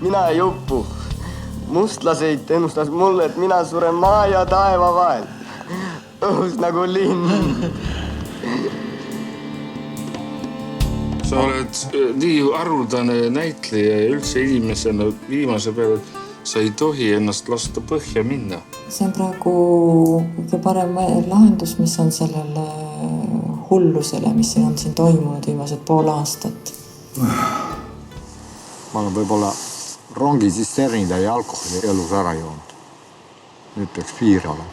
mina ei uppu. Mustlaseid ennustas mulle, et mina suren maa ja taeva vahel. Õhus nagu linn. Sa oled nii haruldane näitleja ja üldse inimesena viimase peale, sa ei tohi ennast lasta põhja minna. See on praegu kõige parem lahendus, mis on sellele hullusele, mis on siin toimunud viimased pool aastat. Ma olen võib-olla rongi sisternida ja alkoholi elus ära joonud. Nüüd peaks piir olema.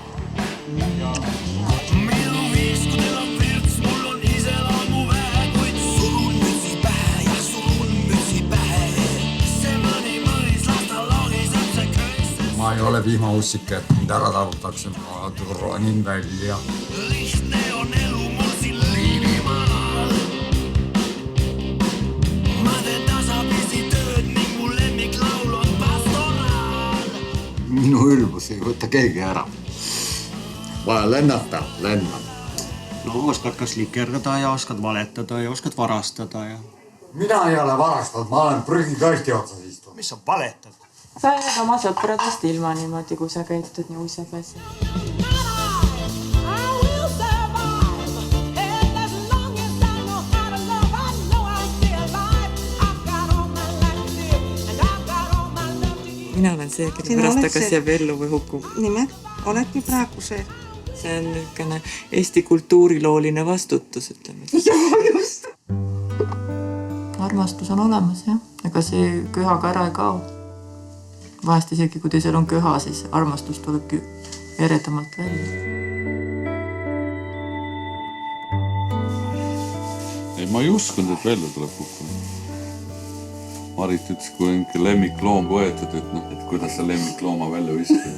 Ma ei ole vihmaussike, et mind ära talutakse. Ma ronin välja. Lihtne on elu mul siin Liivimaal. Ma teen tasapisi tööd ning mu lemmiklaul on pastoraal. Minu ülbus ei võtta keegi ära. Vaja lennata, lennan. No oskad kas likerdada ja oskad valetada ja oskad varastada ja... Mina ei ole varastanud, ma olen prügikasti otsas istunud. Mis sa valetad? Sa jääd oma sõpradest ilma niimoodi, kui sa käitud nii uusepasi. Mina olen see, kelle pärast ta kas jääb ellu või hukkub. Nimelt, oledki praegu see. See on niisugune Eesti kultuurilooline vastutus, ütleme. Jaa, just! Armastus on olemas, jah. Ega see köhaga ära ei kao. Vahest isegi, kui teisel on köha, siis armastus tulebki eredamalt välja. Ei, ma ei uskunud, et välja tuleb kukkuda. Marit ütles, kui on lemmikloom võetud, et kuidas sa lemmiklooma välja viskad.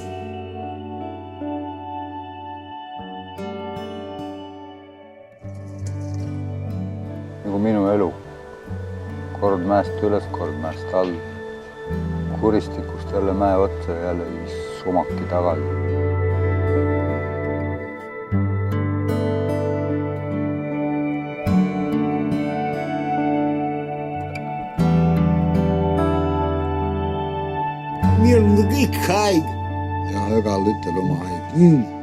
Nagu minu elu. Kord mäest üles, kord mäest all. Kuristikust jälle mäe otsa ja jälle sumaki tagasi. Meil on kõik haig. Ja ögal ütel oma haig.